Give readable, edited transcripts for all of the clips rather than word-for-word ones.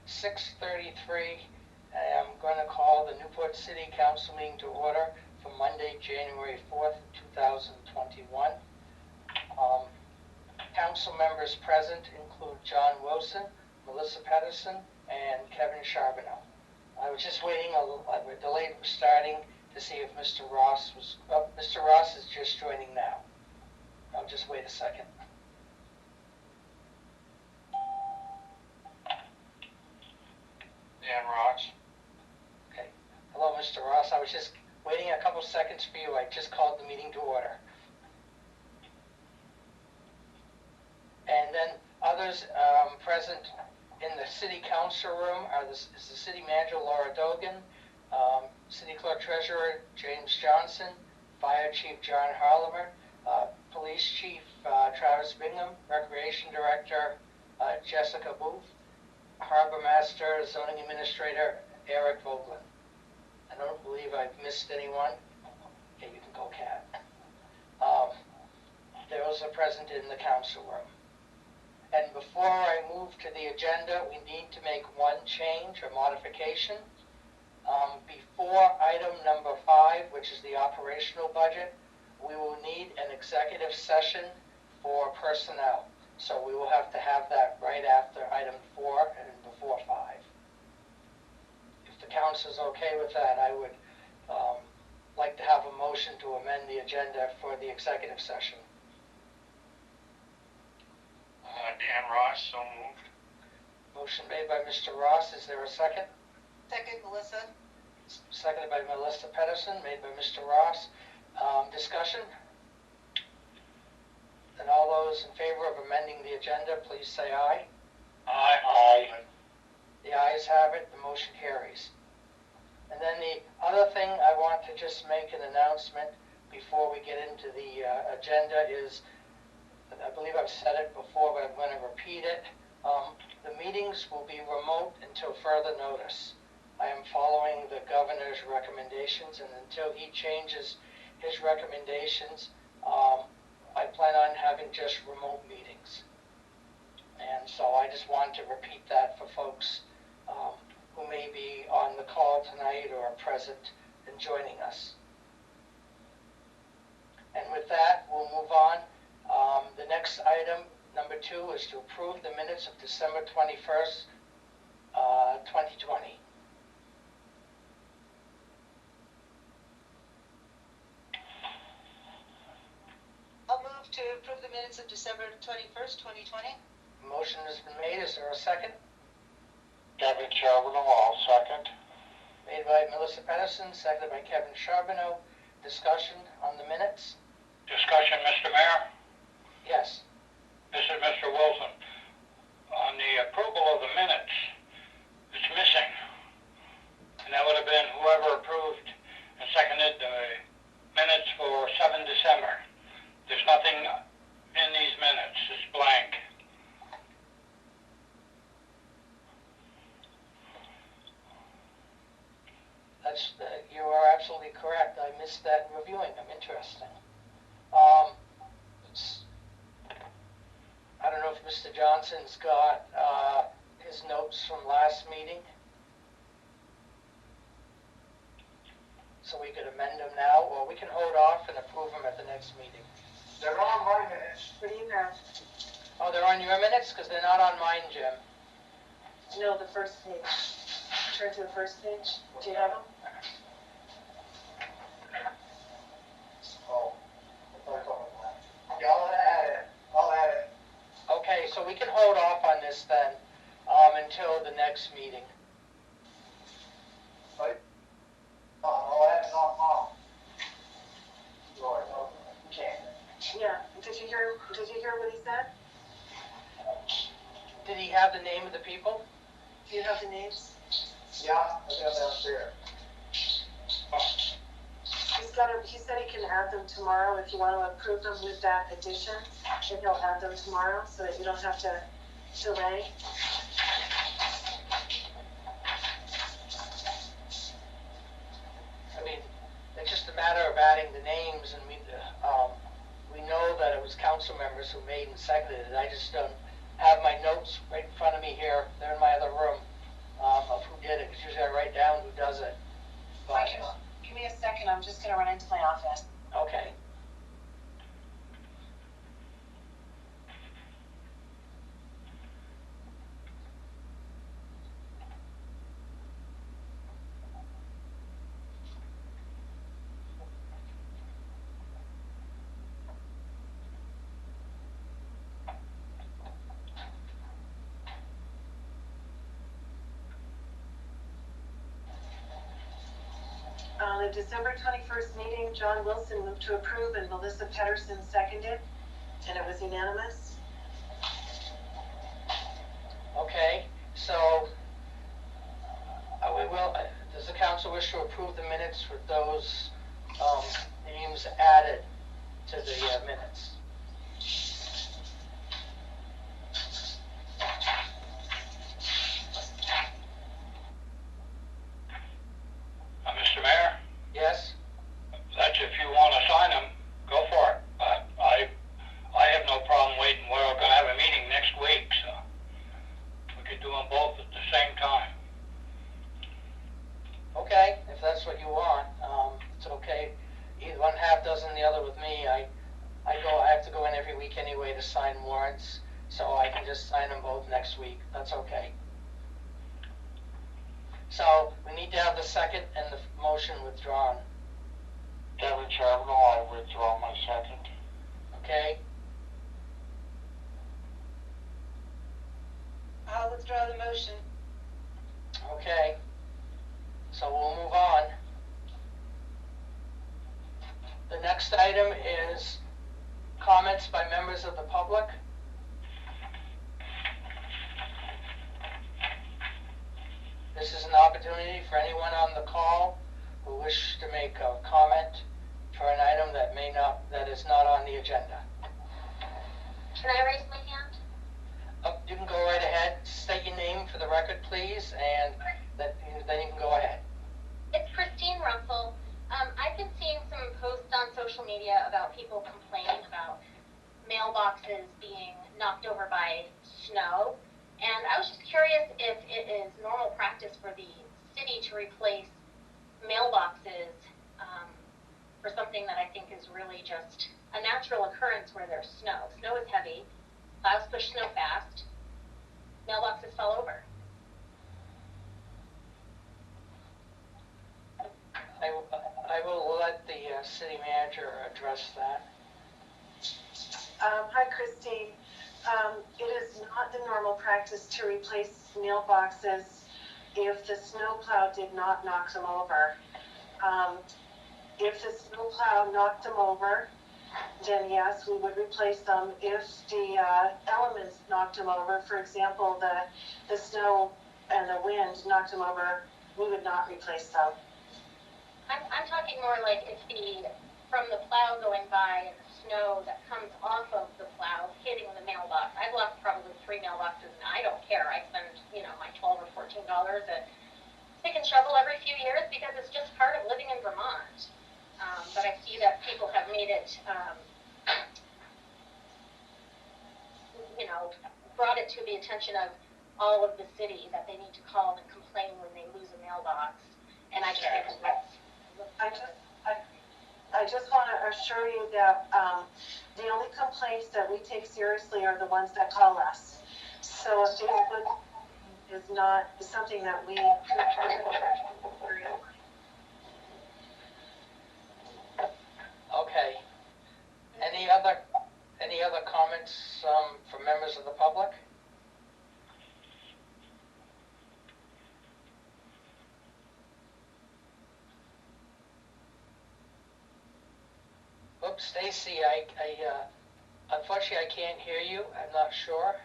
6:33. I'm going to call the Newport City Council meeting to order for Monday, January 4th, 2021. Council members present include John Wilson, Melissa Pedersen, and Kevin Charbonneau. I was just waiting, we're delayed starting to see if Mr. Ross was, Mr. Ross is just joining now. I'll just wait a second. Dan Ross. Okay. Hello, Mr. Ross. I was just waiting a couple seconds for you. I just called the meeting to order. And then others present in the city council room is the city manager, Laura Dogan, city clerk treasurer, James Johnson, fire chief, John Harlemer, police chief, Travis Bingham, recreation director, Jessica Booth, harbor master, zoning administrator, Eric Vogelin. I don't believe I've missed anyone. Okay, you can go, Kat. Those are present in the council room. And before I move to the agenda, we need to make one change or modification. Before item number 5, which is the operational budget, we will need an executive session for personnel. So we will have to have that right after item 4 and before 5. If the council is okay with that, I would like to have a motion to amend the agenda for the executive session. Dan Ross, so moved. Motion made by Mr. Ross. Is there a second? Second, Melissa. Seconded by Melissa Pedersen, made by Mr. Ross. Discussion? Then all those in favor of amending the agenda, please say aye. Aye. Aye. The ayes have it. The motion carries. And then the other thing I want to just make an announcement before we get into the agenda is, I believe I've said it before, but I'm going to repeat it. The meetings will be remote until further notice. I am following the governor's recommendations, and until he changes his recommendations, I plan on having just remote meetings. And so I just want to repeat that for folks who may be on the call tonight or present and joining us. And with that, we'll move on. The next item, number 2, is to approve the minutes of December 21st, 2020. I'll move to approve the minutes of December 21st, 2020. Motion has been made. Is there a second? Kevin Charbonneau, I'll second. Made by Melissa Pedersen, seconded by Kevin Charbonneau. Discussion on the minutes? Discussion, Mr. Mayor. Yes. This is Mr. Wilson. On the approval of the minutes, it's missing. And that would have been whoever approved and seconded the minutes for 7 December. There's nothing in these minutes. It's blank. You are absolutely correct. I missed that in reviewing them. Interesting. I don't know if Mr. Johnson's got his notes from last meeting, so we could amend them now, or we can hold off and approve them at the next meeting. They're on my minutes. What do you have? Oh, they're on your minutes? Because they're not on mine, Jim. No, the first page. Turn to the first page. Do you have them? Oh. Yeah, I'll add it. Okay, so we can hold off on this then until the next meeting. Right? I'll add it on. Okay. Yeah. Did you hear what he said? Did he have the name of the people? Do you have the names? Yeah, I got that there. He said he can add them tomorrow if you want to approve them with that addition. Then he'll add them tomorrow so that you don't have to delay. I mean, it's just a matter of adding the names, and we know that it was council members who made and seconded it. I just don't have my notes right in front of me here. They're in my other room. the December 21st meeting, John Wilson moved to approve and Melissa Pedersen seconded, and it was unanimous. Okay, so we will, does the council wish to approve the minutes with those names added to the minutes? Mr. Mayor, Yes? that's if you want to sign them, go for it. I have no problem waiting. We're going to have a meeting next week, so we could do them both at the same time. Okay, if that's what you want, it's okay. Either one half dozen, the other with me. I have to go in every week anyway to sign warrants, so I can just sign them both next week. That's okay. So we need to have the second and the motion withdrawn. Chairman Charbonneau, I withdraw my second. Okay? I'll withdraw the motion. Okay. So we'll move on. The next item is comments by members of the public. This is an opportunity for anyone on the call who wish to make a comment for an item that is not on the agenda. Can I raise my hand? You can go right ahead. State your name for the record, please, and then you can go ahead. It's Christine Russell. I've been seeing some posts on social media about people complaining about mailboxes being knocked over by snow. And I was just curious if it is normal practice for the city to replace mailboxes for something that I think is really just a natural occurrence where there's snow. Snow is heavy, plows push snow fast, mailboxes fell over. I will let the city manager address that. Hi, Christine. It is not the normal practice to replace mailboxes if the snowplow did not knock them over. If the snowplow knocked them over, then yes, we would replace them. If the elements knocked them over, for example, the snow and the wind knocked them over, we would not replace them. I'm talking more like if from the plow going by and the snow that comes off of the plow hitting the mailbox. I've lost probably 3 mailboxes and I don't care. I spend, my $12 or $14 at pick and shovel every few years because it's just part of living in Vermont. But I see that people have made it, brought it to the attention of all of the city that they need to call and complain when they lose a mailbox. And I just think that's... I just want to assure you that the only complaints that we take seriously are the ones that call us. So if Facebook is not something that we Okay. Any other comments from members of the public? Oops, Stacy, unfortunately I can't hear you. I'm not sure.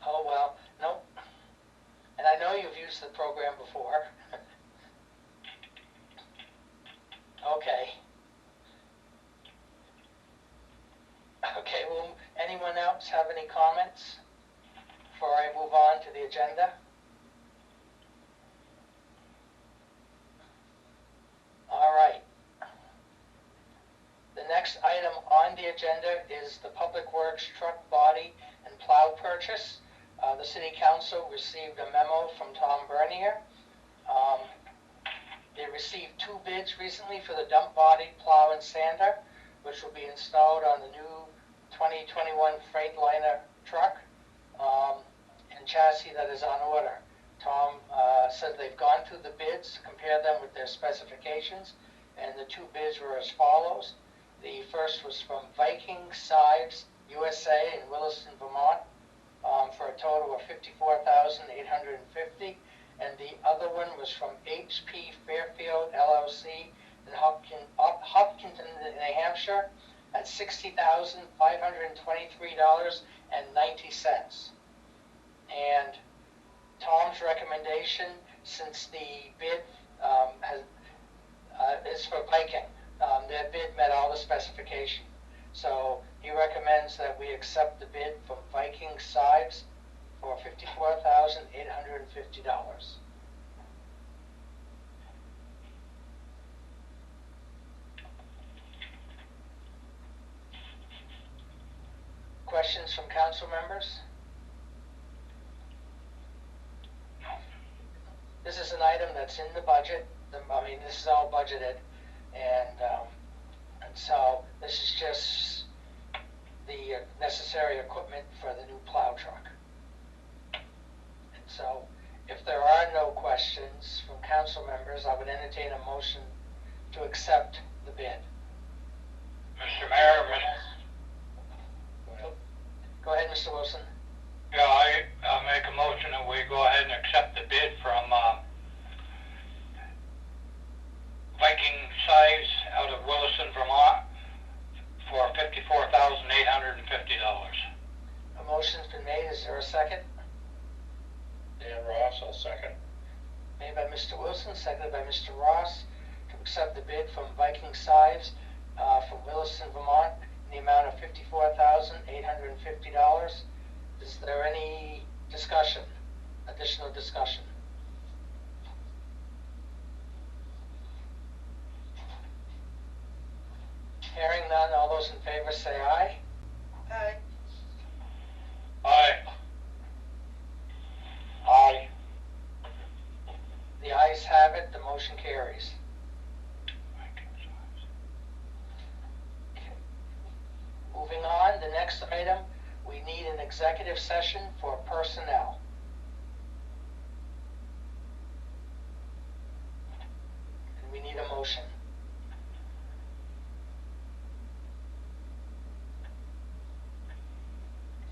Oh, well, nope. And I know you've used the program before. Okay. Okay, well, anyone else have any comments before I move on to the agenda? All right. The next item on the agenda is the Public Works truck body and plow purchase. The City Council received a memo from Tom Bernier. They received 2 bids recently for the dump body, plow, and sander, which will be installed on the new 2021 Freightliner truck. and chassis that is on order. Tom said they've gone through the bids, compared them with their specifications, and the two bids were as follows. The first was from Viking Sides USA in Williston, Vermont, for a total of $54,850, and the other one was from HP Fairfield LLC in Hopkinton, New Hampshire, at $60,523.90. And Tom's recommendation, since the bid is for Viking, their bid met all the specification. So he recommends that we accept the bid from Viking Sides for $54,850. Questions from council members? This is an item that's in the budget. This is all budgeted, and so this is just the necessary equipment for the new plow truck. And so, if there are no questions from council members, I would entertain a motion to accept the bid. Mr. Mayor, Go ahead, Mr. Wilson. yeah, I make a motion that we go ahead and accept the bid from Viking Size out of Williston, Vermont for $54,850. A motion's been made. Is there a second? Dan Ross, I'll second. Made by Mr. Wilson, seconded by Mr. Ross, to accept the bid from Viking Sides from Williston, Vermont, in the amount of $54,850. Is there any discussion, additional discussion? Hearing none, all those in favor say aye. Aye. Aye. Aye. The ayes have it, the motion carries. Moving on, the next item, we need an executive session for personnel. And we need a motion.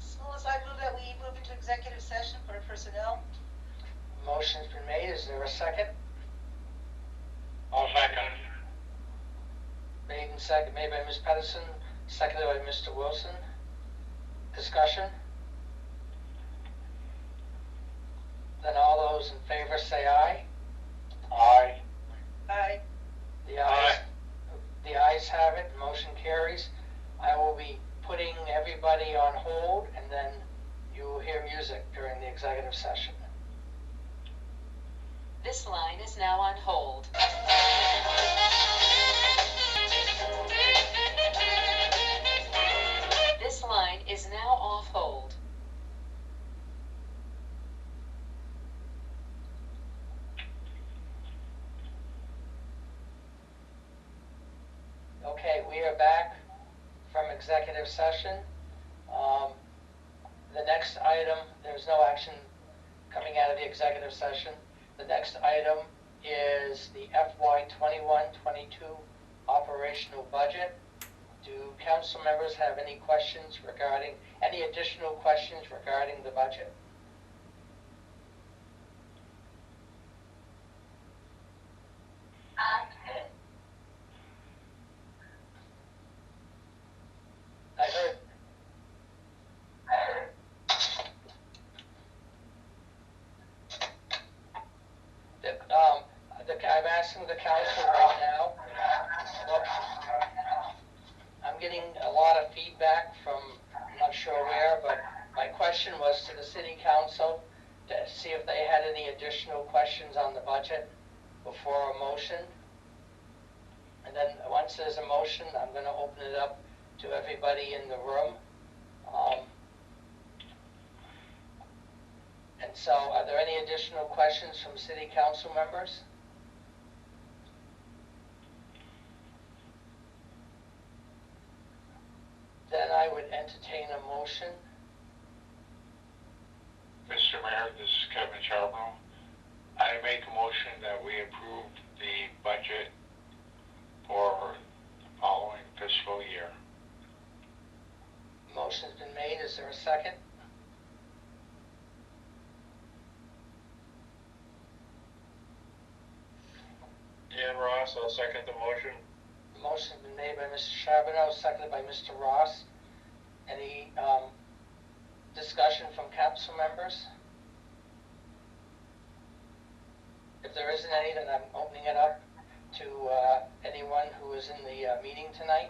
So as I move that we move into executive session for personnel. Motion's been made, is there a second? I'll second. Made by Ms. Pedersen, seconded by Mr. Wilson. Discussion? Then all those in favor say aye. Aye. Aye. The ayes have it, motion carries. I will be putting everybody on hold, and then you will hear music during the executive session. This line is now on hold. This line is now off hold. Okay, we are back from executive session. The next item, there's no action coming out of the executive session. The next item is the FY 21-22 operational budget. Do council members have any questions regarding, any additional questions regarding the budget? I heard. I'm asking the council right now. Well, I'm getting a lot of feedback from, I'm not sure where, but my question was to the city council to see if they had any additional questions on the budget before a motion. And then once there's a motion, I'm going to open it up to everybody in the room. And so, are there any additional questions from city council members? Then I would entertain a motion Board, this is Kevin Charbonneau. I make a motion that we approve the budget for the following fiscal year. Motion's been made, is there a second? Dan Ross, I'll second the motion. Motion's been made by Mr. Charbonneau, seconded by Mr. Ross. Any, discussion from council members? If there isn't any, then I'm opening it up to, anyone who is in the, meeting tonight.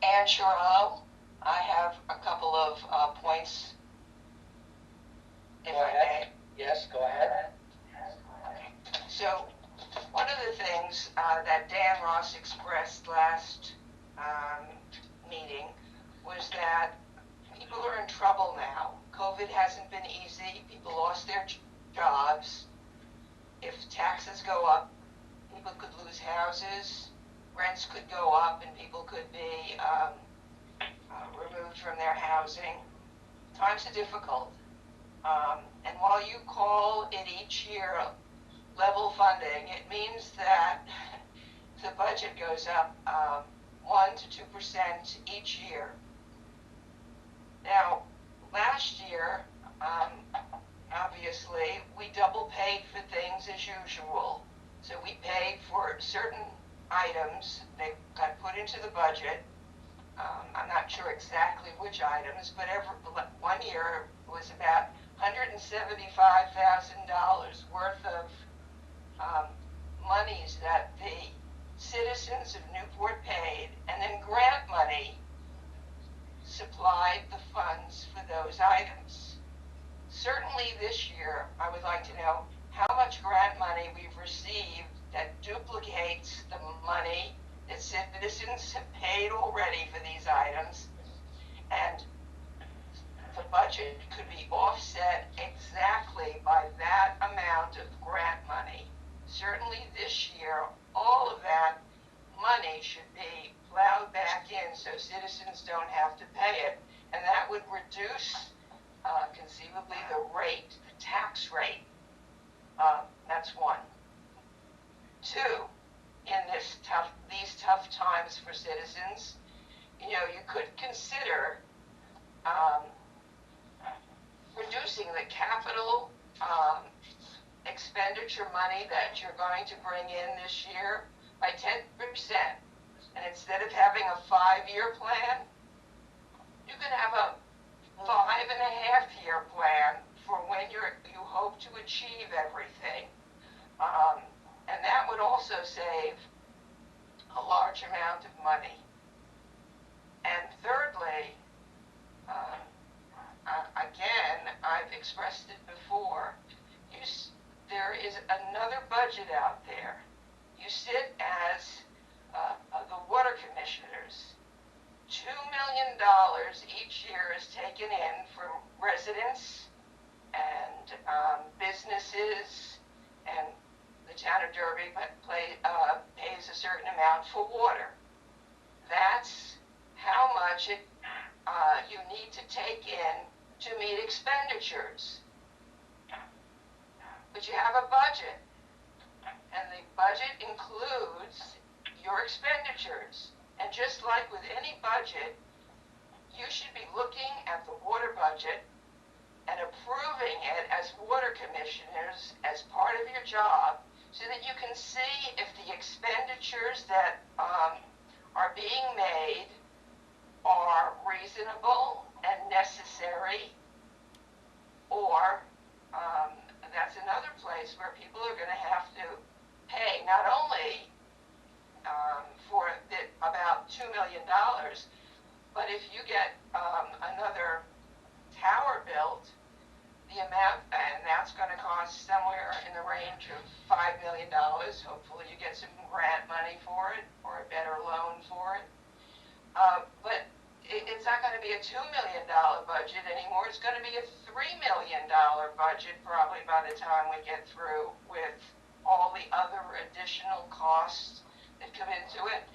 Ann Sherlow, I have a couple of points, if Go I ahead. may. Yes, go ahead. So, one of the things that Dan Ross expressed last meeting was that people are in trouble now. COVID hasn't been easy. People lost their jobs. If taxes go up, people could lose houses. Rents could go up and people could be removed from their housing. Times are difficult. And while you call it each year level funding, it means that the budget goes up 1 to 2% each year. Now, last year, obviously, we double paid for things as usual. So we paid for certain items, they got put into the budget. I'm not sure exactly which items, but one year was about $175,000 worth of monies that the citizens of Newport paid, and then grant money supplied the funds for those items. Certainly this year, I would like to know how much grant money we've received that duplicates the money that citizens have paid already for these items, and the budget could be offset exactly by that amount of grant money. Certainly this year, all of that money should be plowed back in so citizens don't have to pay it, and that would reduce conceivably the tax rate. That's one. Two, in these tough times for citizens, you could consider reducing the capital expenditure money that you're going to bring in this year by 10%. And instead of having a 5-year plan, you could have a 5.5-year plan for when you hope to achieve everything. And that would also save a large amount of money. And thirdly, again, I've expressed it before, there is another budget out there. You sit as the water commissioners. $2 million each year is taken in from residents and businesses, and the town of Derby pays a certain amount for water. That's how much you need to take in to meet expenditures. But you have a budget, and the budget includes your expenditures. And just like with any budget, you should be looking at the water budget and approving it as water commissioners as part of your job, so that you can see if the expenditures that are being made are reasonable and necessary, or that's another place where people are going to have to pay not only for about $2 million, but if you get another tower built, the amount, and that's going to cost somewhere in the range of $5 million. Hopefully you get some grant money for it or a better loan for it. But it's not going to be a $2 million budget anymore. It's going to be a $3 million budget probably by the time we get through with all the other additional costs that come into it.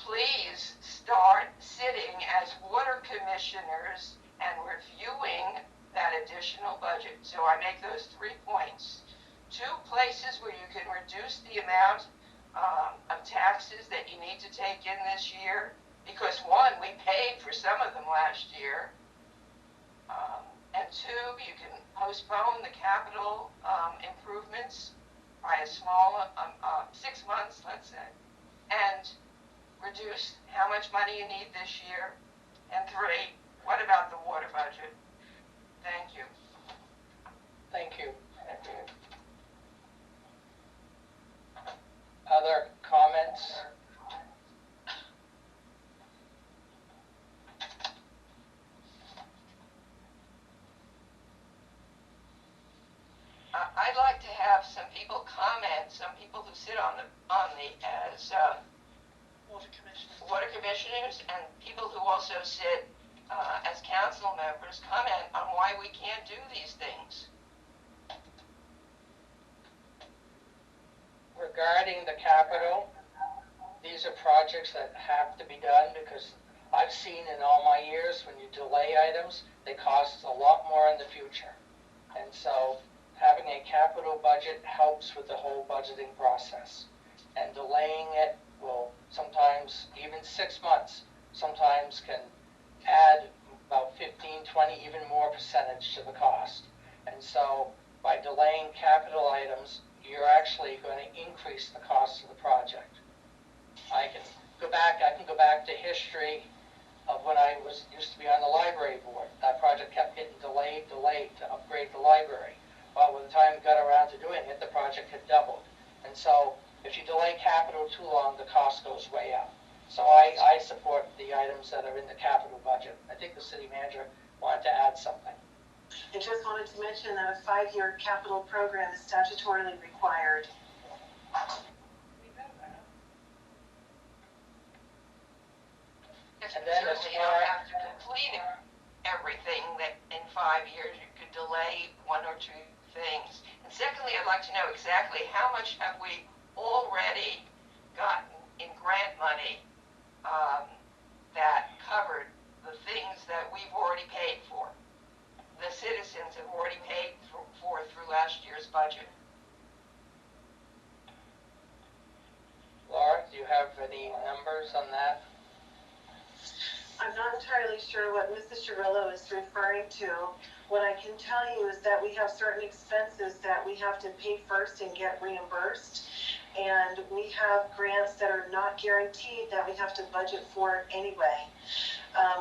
please start sitting as water commissioners and reviewing that additional budget. So I make those 3 points. 2 places where you can reduce the amount of taxes that you need to take in this year, because 1, we paid for some of them last year, and 2, you can postpone the capital improvements by a small 6 months, let's say, and reduce how much money you need this year. And 3, what about the water budget? Thank you. Thank you. Other comments? I'd like to have some people comment, some people who sit on the as water commissioners, and people who also sit as council members comment on why we can't do these things. Regarding the capital, these are projects that have to be done because I've seen in all my years when you delay items, they cost a lot more in the future. And so having a capital budget helps with the whole budgeting process. And delaying it will sometimes, even 6 months, sometimes can add about 15, 20, even more percentage to the cost. And so by delaying capital items, you're actually going to increase the cost of the project. I can go back to history of when I used to be on the library board. That project kept getting delayed to upgrade the library. Well, by the time we got around to doing it, the project had doubled. And so if you delay capital too long, the cost goes way up. So I support the items that are in the capital budget. I think the city manager wanted to add something. I just wanted to mention that a 5-year capital program is statutorily required. Yes, And then as certainly you far- don't have to complete everything that in 5 years. You could delay 1 or 2 things. And secondly, I'd like to know exactly how much have we already gotten in grant money that covered the things that we've already paid for. The citizens have already paid for through last year's budget. Laura, do you have any numbers on that? I'm not entirely sure what Mrs. Chirillo is referring to. What I can tell you is that we have certain expenses that we have to pay first and get reimbursed. And we have grants that are not guaranteed that we have to budget for anyway.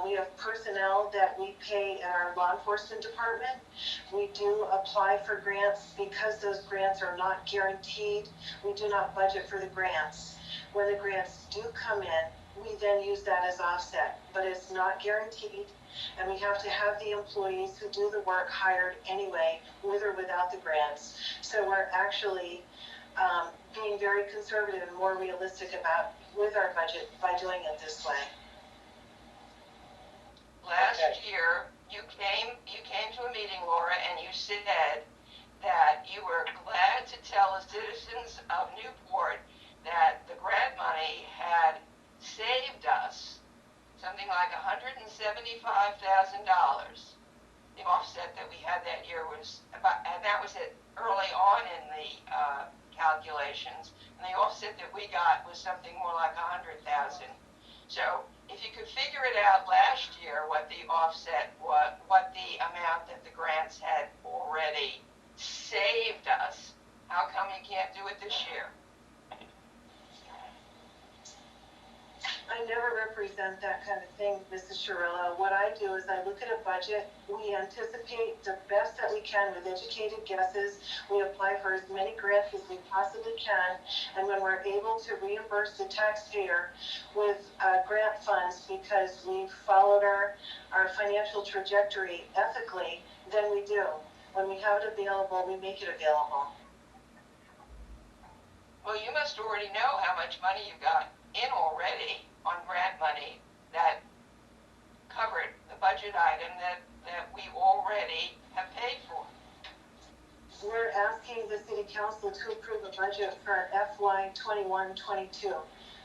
We have personnel that we pay in our law enforcement department. We do apply for grants because those grants are not guaranteed. We do not budget for the grants. When the grants do come in, we then use that as offset, but it's not guaranteed, and we have to have the employees who do the work hired anyway, with or without the grants. So we're actually being very conservative and more realistic with our budget by doing it this way. Last year, you came to a meeting, Laura, and you said that you were glad to tell the citizens of Newport that the grant money had saved us something like $175,000. The offset that we had that year was about, and that was it early on in the calculations, and the offset that we got was something more like $100,000. So if you could figure it out last year, what the offset was, what the amount that the grants had already saved us, how come you can't do it this year? I never represent that kind of thing, Mrs. Chirillo. What I do is I look at a budget. We anticipate the best that we can with educated guesses. We apply for as many grants as we possibly can. And when we're able to reimburse the taxpayer with grant funds because we've followed our financial trajectory ethically, then we do. When we have it available, we make it available. Well, you must already know how much money you got in already on grant money that covered the budget item that we already have paid for. We're asking the city council to approve a budget for FY 21-22.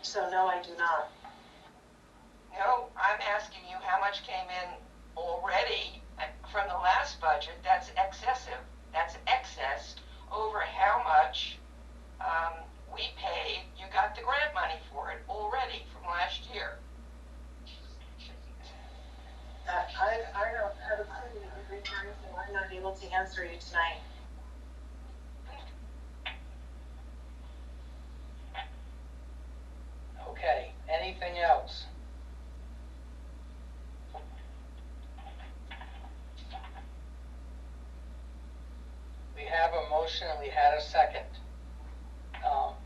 So no, I do not. No, I'm asking you how much came in already from the last budget. That's excessive. That's excess over how much we paid. You got the grant money for it already from last year. I don't have a clue what you're referring to. I'm not able to answer you tonight. Okay, anything else? We have a motion and we had a second.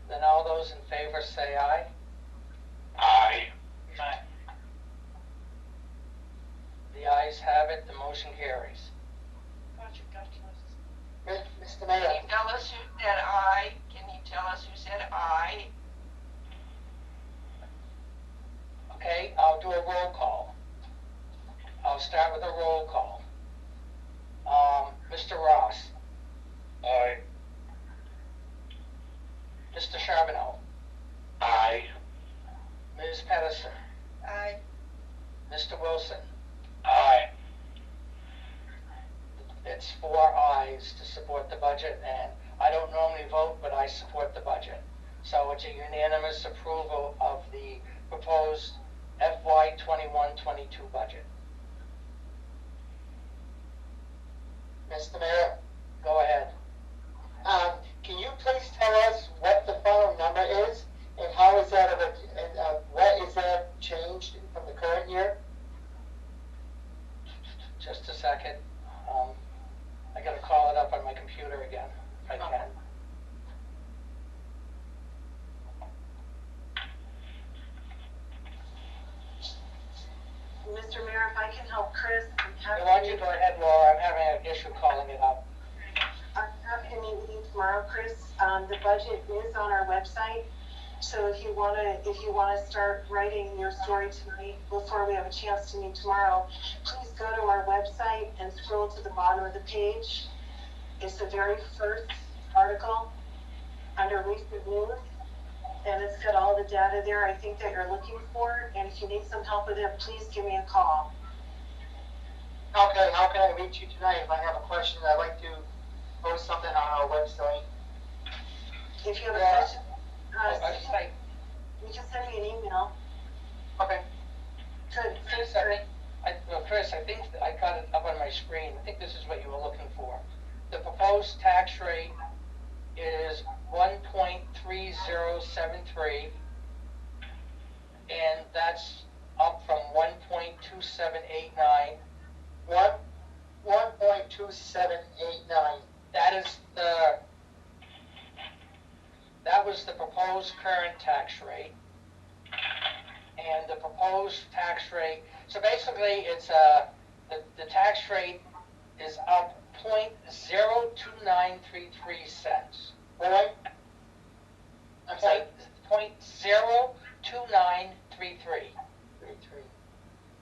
Then all those in favor say aye. Aye. Aye. The ayes have it, the motion carries. Gotcha. Mr. Can Mayor, you tell us who said aye? Can you tell us who said aye? okay, I'll do a roll call. I'll start with a roll call. Mr. Ross, Aye. Mr. Charbonneau, Aye. Ms. Pedersen, Aye. Mr. Wilson. Aye. It's 4 ayes to support the budget, and I don't normally vote, but I support the budget. So it's a unanimous approval of the proposed FY 21-22 budget. Mr. Mayor, go ahead. Can you please tell us what the final number is, and how is that, what is that changed from the current year? Just a second. I gotta call it up on my computer again, if I can. Mr. Mayor, if I can help Chris, Why don't you go ahead, Laura, I'm having an issue calling it up. I'm happy to meet with you tomorrow, Chris. The budget is on our website, so if you wanna start writing your story tonight before we have a chance to meet tomorrow, please go to our website and scroll to the bottom of the page. It's the very first article under recent news, and it's got all the data there I think that you're looking for, and if you need some help with it, please give me a call. Okay, how can I reach you tonight if I have a question? I'd like to post something on our website. If you have a Yeah. question, Website. you can send me an email. Okay. Good. Chris, Chris, I think I got it up on my screen. I think this is what you were looking for. The proposed tax rate is 1.3073, and that's up from 1.2789. 1.2789. That was the proposed current tax rate. And the proposed tax rate, so basically it's the tax rate is up 0.02933 cents. I'm sorry, 0.02933.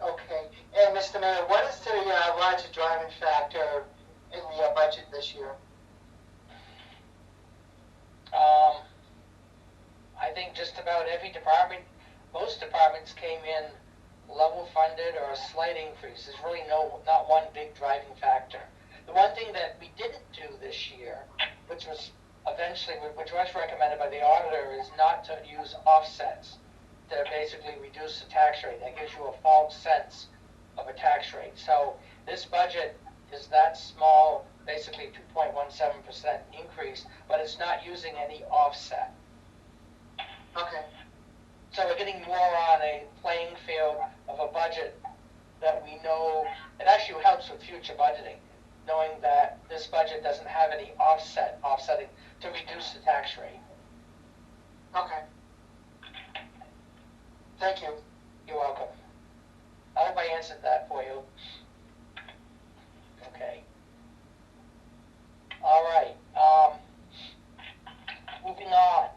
Okay, and Mr. Mayor, what is the largest driving factor in the budget this year? I think just about every department, most departments came in level funded or a slight increase. There's really not one big driving factor. The one thing that we didn't do this year, which was recommended by the auditor, is not to use offsets to basically reduce the tax rate. That gives you a false sense of a tax rate. So this budget is that small, basically 2.17% increase, but it's not using any offset. Okay. So we're getting more on a playing field of a budget that we know, it actually helps with future budgeting, knowing that this budget doesn't have any offsetting to reduce the tax rate. Okay. Thank you. You're welcome. I hope I answered that for you. Okay. All right. Moving on.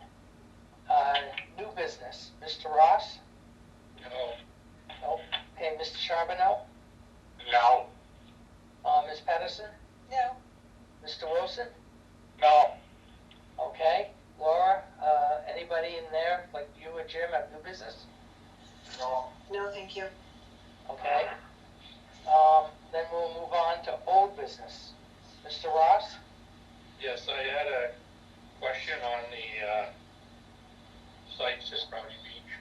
New business. Mr. Ross? No. Nope. Okay, Mr. Charbonneau? No. Ms. Pedersen? No. Mr. Wilson? No. Okay. Laura, anybody in there, like you or Jim, have new business? No. No, thank you. Okay? Then we'll move on to old business. Mr. Ross? Yes, I had a question on the sites at Brownie Beach.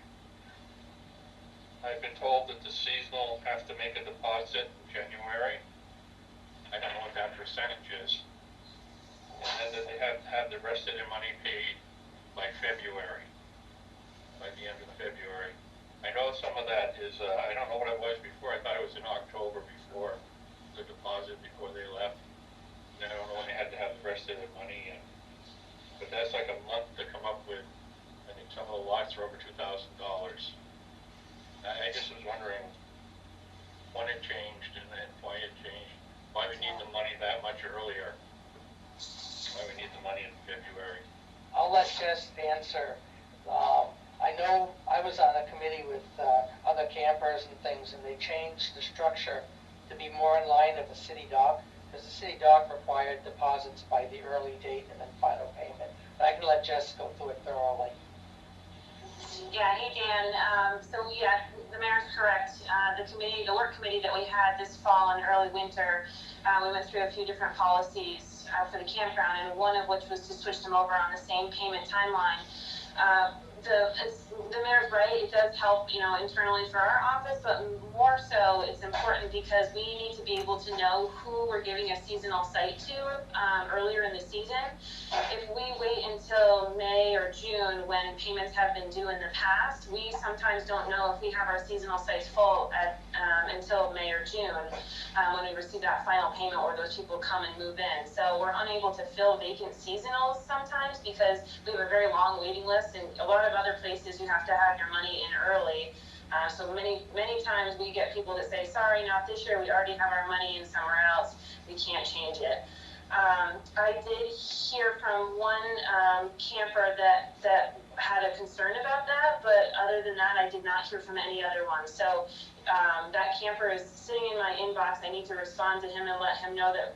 I've been told that the seasonal have to make a deposit in January. I don't know what that percentage is. And then that they have to have the rest of their money paid by February, by the end of February. I know some of that is, I don't know what it was before. I thought it was in October before the deposit, before they left. And I don't know when they had to have the rest of their money in. But that's like a month to come up with. I think some of the lots are over $2,000. I just was wondering when it changed and then why it changed. Why we need the money that much earlier. Why we need the money in February. I'll let Jess answer. I know I was on a committee with other campers and things, and they changed the structure to be more in line of the city dock, because the city dock required deposits by the early date and then final payment. But I can let Jess go through it thoroughly. Yeah, hey Dan, the mayor's correct. The work committee that we had this fall and early winter, we went through a few different policies for the campground, and one of which was to switch them over on the same payment timeline. The mayor's right, it does help, internally for our office, but more so it's important because we need to be able to know who we're giving a seasonal site to earlier in the season. If we wait until May or June when payments have been due in the past, we sometimes don't know if we have our seasonal sites full until May or June when we receive that final payment or those people come and move in. So we're unable to fill vacant seasonals sometimes because we have a very long waiting list, and a lot of other places you have to have your money in early. So many times we get people that say, sorry, not this year, we already have our money in somewhere else, we can't change it. I did hear from one camper that had a concern about that, but other than that, I did not hear from any other one. So that camper is sitting in my inbox. I need to respond to him and let him know that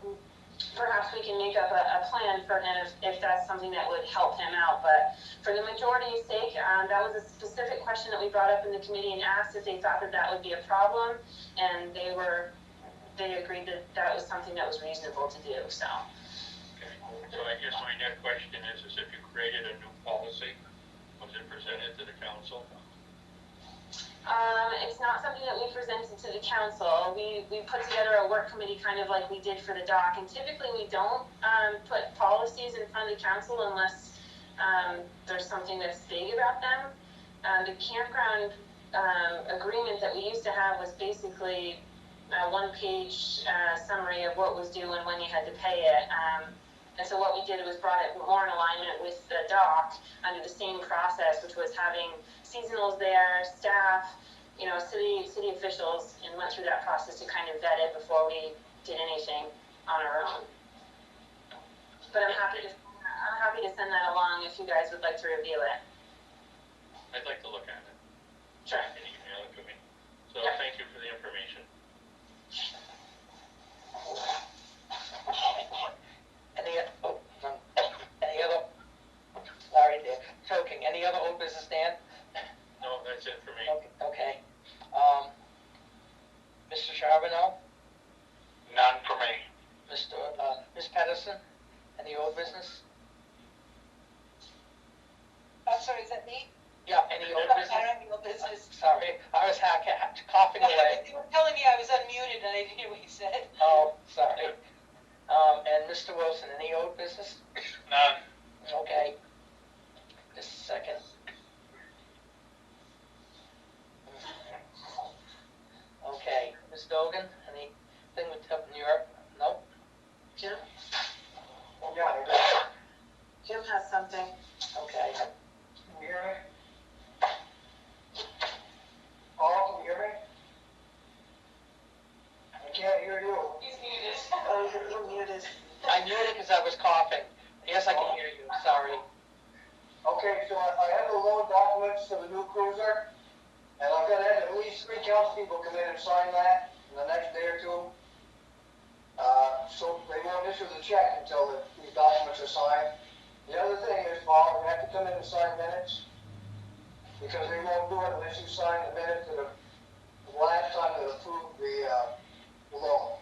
perhaps we can make up a plan for him if that's something that would help him out. But for the majority's sake, that was a specific question that we brought up in the committee and asked if they thought that would be a problem, and they agreed that was something that was reasonable to do. So. Okay. So I guess my next question is if you created a new policy, was it presented to the council? It's not something that we presented to the council. We put together a work committee kind of like we did for the dock, and typically we don't put policies in front of the council unless there's something that's big about them. The campground agreement that we used to have was basically a one-page summary of what was due and when you had to pay it. And so what we did was brought it more in alignment with the dock under the same process, which was having seasonals there, staff, city officials, and went through that process to kind of vet it before we did anything on our own. But I'm happy to send that along if you guys would like to review it. I'd like to look at it. Sure. You can email it to me. So Yeah. Thank you for the information. Any other, sorry, they're choking. Any other old business, Dan? No, that's it for me. Okay. Mr. Charbonneau? None for me. Ms. Pedersen? Any old business? I'm sorry, is that me? Yeah, any old I business? don't have any old business. Sorry, I was coughing away. They were telling me I was unmuted and I didn't hear what you said. Oh, sorry. And Mr. Wilson, any old business? None. Okay. Just a second. Okay, Ms. Dogan, anything with up in Europe? No? Jim? Yeah, I got Jim has something. Okay. Can you hear me? Paul, can you hear me? I can't hear you. He's muted. Oh, you're muted. I muted because I was coughing. Yes, I can hear you, sorry. Okay, so I have the loan documents to the new cruiser, and I've got to have at least 3 council come in and sign that in the next day or two. So they won't issue the check until these documents are signed. The other thing is, Paul, we have to come in and sign minutes, because they won't do it unless you sign the minutes that have the last time that approved the loan.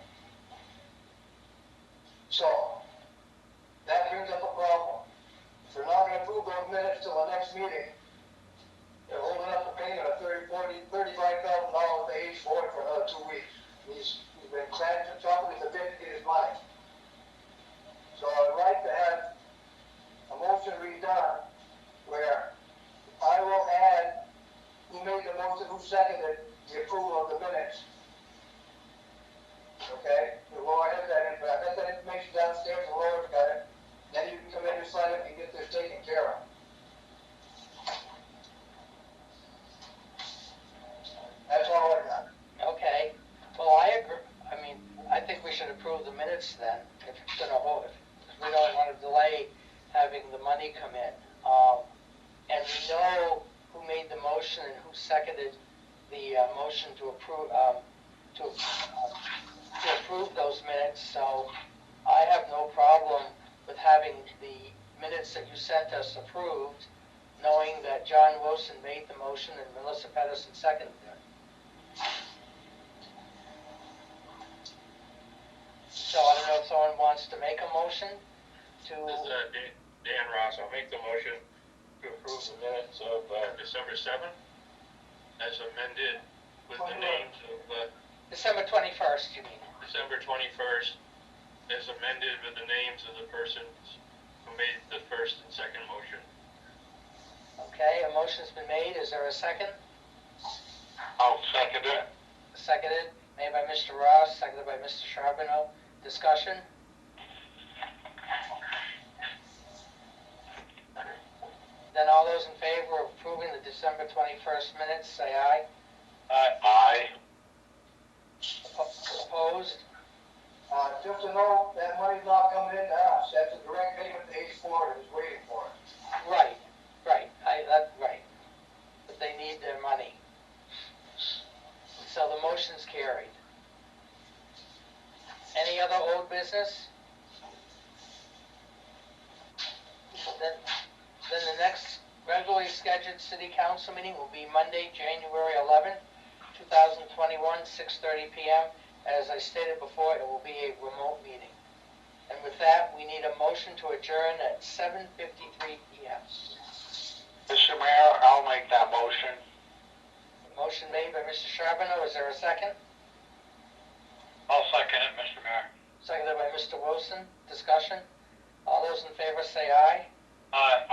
So, that brings up a problem. If they're not gonna approve those minutes till the next meeting, they're holding up the payment of $35,000 to H Ford for another 2 weeks. He's been chopping at the bit to get his money. So I'd like to have a motion redone where I will add who made the motion, who seconded the approval of the minutes. Okay? Laura has that info. I got that information downstairs, and Laura's got it. Then you can come in and sign it and get this taken care of. That's all I got. Okay, well, I agree, I mean, I think we should approve the minutes then, if it's gonna hold, if we don't wanna delay having the money come in. And we know who made the motion and who seconded the, motion to approve, to approve those minutes, so I have no problem with having the minutes that you sent us approved, knowing that John Wilson made the motion and Melissa Pedersen seconded it. So I don't know if someone wants to make a motion to, This is Dan Ross. I'll make the motion to approve the minutes of December 7th as amended with the names of December 21st, you mean? December 21st as amended with the names of the persons who made the first and second motion. Okay, a motion's been made, is there a second? I'll second it. Seconded, made by Mr. Ross, seconded by Mr. Charbonneau. Discussion? Then all those in favor of approving the December 21st minutes, say aye. Aye. Opposed? Just to know, that money's not coming in to us. That's a direct payment to H Ford who's waiting for it. Right, right, right. But they need their money. So the motion's carried. Any other old business? Then the next regularly scheduled city council meeting will be Monday, January 11th, 2021, 6:30 p.m. As I stated before, it will be a remote meeting. And with that, we need a motion to adjourn at 7:53 p.m. Mr. Mayor, I'll make that motion. Motion made by Mr. Charbonneau, is there a second? I'll second it, Mr. Mayor. Seconded by Mr. Wilson. Discussion? All those in favor say aye. Aye.